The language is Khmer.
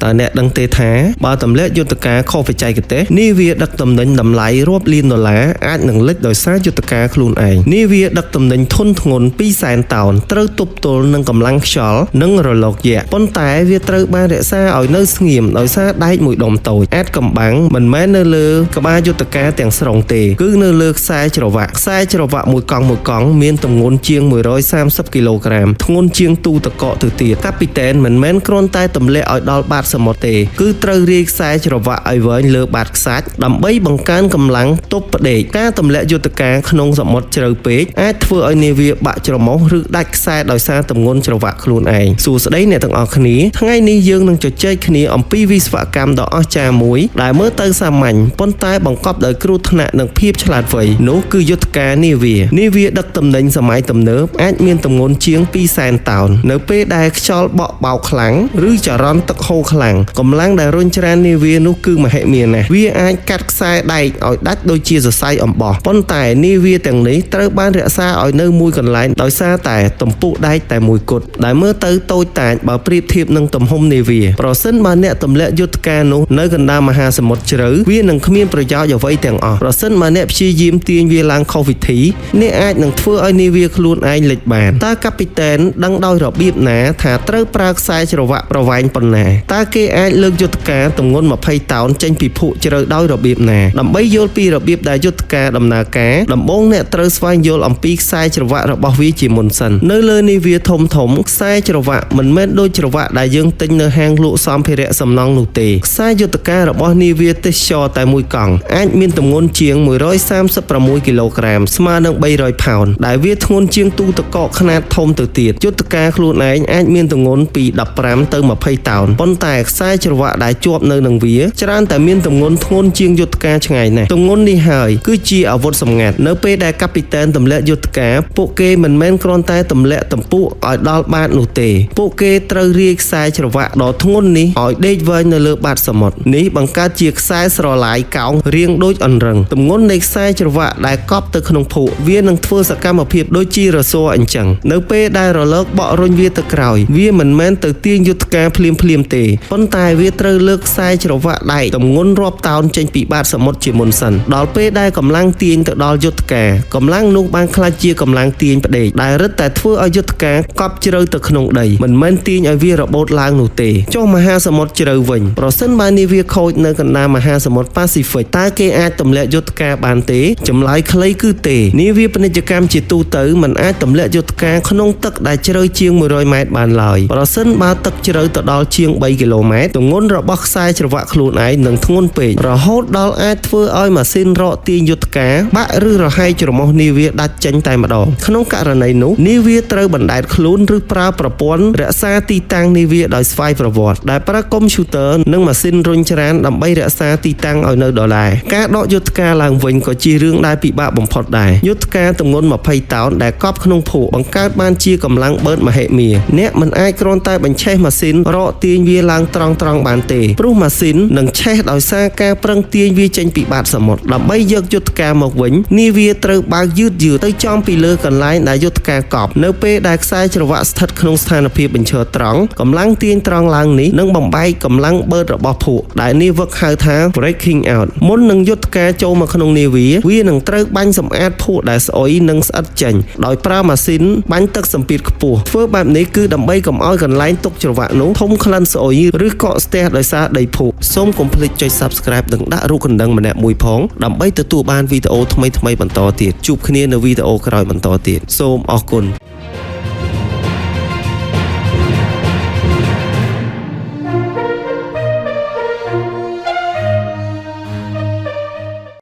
តើអ្នកដឹងទេថាបើទម្លាក់យុទ្ធការខុសបច្ចេកទេសនាវាដឹកទំនិញតម្លៃរាប់លានដុល្លារអាចនឹងលិចដោយសារយុទ្ធការខ្លួនឯងនាវាដឹកទំនិញធុនធ្ងន់ 200,000 តោនត្រូវទប់ទល់នឹងកម្លាំងខ្យល់និងរលកយក្សប៉ុន្តែវាត្រូវបានរក្សាឲ្យនៅស្ងៀមដោយសារដែកមួយដុំតូចអាចកំបាំងមិនមែននៅលើក្បាលយុទ្ធការទាំងស្រុងទេគឺនៅលើខ្សែច្រវាក់មួយកង់មានទម្ងន់ជាង130គីឡូក្រាមធ្ងន់ជាងទូទឹកកកទៅទៀតកាពីតែនមិនមែនគ្រាន់តែទម្លាក់ឲ្យដល់បាតសមុទ្រទេគឺត្រូវរាយខ្សែច្រវាក់ឲ្យវែងលើបាតខ្សាច់ដើម្បីបង្កើនកម្លាំងទប់ផ្ដេកការទម្លាក់យុទ្ធការក្នុងសមុទ្រជ្រៅពេកអាចធ្វើឲ្យនាវាបាក់ច្រមុះឬដាច់ខ្សែដោយសារទម្ងន់ច្រវាក់ខ្លួនឯងសួស្តីអ្នកទាំងអស់គ្នាថ្ងៃនេះយើងនឹងជជែកគ្នាអំពីវិស្វកម្មដ៏អស្ចារ្យមួយដែលមើលទៅសាមញ្ញប៉ុន្តែបង្កប់ដោយគ្រោះថ្នាក់និងភាពឆ្លាតវៃនោះគឺយុទ្ធការនាវាដឹកទំនិញសម័យទំនើបអាចមានទម្ងន់ជាង 200,000 តោននៅពេលដែលខ្យល់បក់បោកខ្លាំងឬចរន្តទឹកហូរខ្លាំងកម្លាំងដែលរុញច្រាននាវានោះគឺមហិមាណាស់វាអាចកាត់ខ្សែដែកឲ្យដាច់ដូចជាសរសៃអំបោះប៉ុន្តែនាវាទាំងនេះត្រូវបានរក្សាឲ្យនៅមួយកន្លែងដោយសារតែទំពក់ដែកតែមួយគត់ដែលមើលទៅតូចតាចបើប្រៀបធៀបនឹងទំហំនាវាប្រសិនបើអ្នកទម្លាក់យុទ្ធការនោះនៅកណ្ដាលមហាសមុទ្រជ្រៅវានឹងគ្មានប្រយោជន៍អ្វីទាំងអស់ប្រសិនបើអ្នកព្យាយាមទាញវាឡើងខុសវិធីអ្នកអាចនឹងធ្វើឲ្យនាវាខ្លួនឯងលិចបានតើកាពីតែនដឹងដោយរបៀបណាថាត្រូវប្រើខ្សែច្រវាក់ប្រវែងប៉ុណ្ណាតើគេអាចលើកយុទ្ធការទម្ងន់20 តោនចេញពីភក់ជ្រៅដោយរបៀបណាដើម្បីយល់ពីរបៀបដែលយុទ្ធការដំណើរការដំបូងអ្នកត្រូវស្វែងយល់អំពីខ្សែច្រវាក់របស់វាជាមុនសិននៅលើនាវាធំខ្សែច្រវាក់មិនមែនដូចច្រវាក់ដែលយើងទិញនៅហាងលក់សម្ភារៈសំណង់នោះទេខ្សែយុទ្ធការរបស់នាវាទេសចរតែមួយកង់អាចមានទម្ងន់ជាង136គីឡូក្រាមស្មើនឹង300ផោនដែលវាធ្ងន់ជាងទូទឹកកកខ្នាតធំទៅទៀតយុទ្ធការខ្លួនឯងអាចមានទម្ងន់ពី15ទៅ20តោនប៉ុន្តែខ្សែច្រវាក់ដែលជាប់នៅនឹងវាច្រើនតែមានទម្ងន់ធ្ងន់ជាងយុទ្ធការឆ្ងាយណាស់ទម្ងន់នេះហើយគឺជាអាវុធសម្ងាត់នៅពេលដែលកាពីតែនទម្លាក់យុទ្ធការពួកគេមិនមែនគ្រាន់តែទម្លាក់ទំពក់ឲ្យដល់បាតនោះទេពួកគេត្រូវរាយខ្សែច្រវាក់ដ៏ធ្ងន់នេះឲ្យដេកវែងនៅលើបាតសមុទ្រនេះបង្កើតជាខ្សែស្រឡាយកោងរាងដូចអន្រឹងទម្ងន់នៃខ្សែច្រវាក់ដែលកប់ទៅក្នុងភក់វានឹងធ្វើសកម្មភាពដូចជារស័រអញ្ចឹងនៅពេលដែលរលកបក់រុញវាទៅក្រោយវាមិនមែនទៅទាញយុទ្ធការភ្លាមទេប៉ុន្តែវាត្រូវលើកខ្សែច្រវាក់ដែកទម្ងន់រាប់តោនចេញពីបាតសមុទ្រជាមុនសិនដល់ពេលដែលកម្លាំងទាញទៅដល់យុទ្ធការកម្លាំងនោះបានក្លាយជាកម្លាំងទាញផ្ដេកដែលរឹតតែធ្វើឲ្យយុទ្ធការកប់ជ្រៅទៅក្នុងដីមិនមែនទាញឲ្យវារបូតឡើងនោះទេចុះមហាសមុទ្រជ្រៅវិញប្រសិនបើនាវាខូចនៅកណ្ដាលមហាសមុទ្រប៉ាស៊ីហ្វិកតើគេអាចទម្លាក់យុទ្ធការបានទេចម្លើយខ្លីគឺទេនាវាពាណិជ្ជកម្មជាទូទៅមិនអាចទម្លាក់យុទ្ធការក្នុងទឹកដែលជ្រៅជាង100ម៉ែត្របានឡើយប្រសិនបើទឹកជ្រៅទៅដល់ជាង3គីឡូម៉ែត្រទម្ងន់របស់ខ្សែច្រវាក់ខ្លួនឯងនឹងធ្ងន់ពេករហូតដល់អាចធ្វើឲ្យម៉ាស៊ីនរកទាញយុទ្ធការបាក់ឬរហែកច្រមុះនាវាដាច់ចេញតែម្ដងក្នុងករណីនោះនាវាត្រូវបណ្ដែតខ្លួនឬប្រើប្រព័ន្ធរក្សាទីតាំងនាវាដោយស្វ័យប្រវត្តិដែលប្រើកុំព្យូទ័រនិងម៉ាស៊ីនរុញច្រានដើម្បីរក្សាទីតាំងឲ្យនៅដដែលការដកយុទ្ធការឡើងវិញក៏ជារឿងដែលពិបាកបំផុតដែរយុទ្ធការទម្ងន់20តោនដែលកប់ក្នុងភក់បង្កើតបានជាកម្លាំងបឺតមហិមាអ្នកមិនអាចគ្រាន់តែបញ្ឆេះម៉ាស៊ីនរកទាញវាឡើងត្រង់បានទេព្រោះម៉ាស៊ីននឹងឆេះដោយសារការប្រឹងទាញវាចេញពីបាតសមុទ្រដើម្បីយកយុទ្ធការមកវិញនាវាត្រូវបើកយឺតទៅចំពីលើកន្លែងដែលយុទ្ធការកប់នៅពេលដែលខ្សែច្រវាក់ស្ថិតក្នុងស្ថានភាពបញ្ឈរត្រង់កម្លាំងទាញត្រង់ឡើងនេះនឹងបំបែកកម្លាំងបឺតរបស់ភក់ដែលនាវិកហៅថា breaking out មុននឹងយុទ្ធការចូលមកក្នុងនាវានឹងត្រូវបាញ់សម្អាតភក់ដែលស្អុយនិងស្អិតចេញដោយប្រើម៉ាស៊ីនបាញ់ទឹកសម្ពាធខ្ពស់ធ្វើបែបនេះគឺដើម្បីកុំឲ្យកន្លែងទុកច្រវាក់នោះធំក្លិនស្អុយឬកកស្ទះដោយសារដីភក់សូមកុំភ្លេចចុច Subscribe និងដាក់រូបកណ្ដឹងម្នាក់មួយផងដើម្បីទទួលបានវីដេអូថ្មីបន្តទៀតជួបគ្នានៅវីដេអូក្រោយបន្តទៀតសូមអរគុណ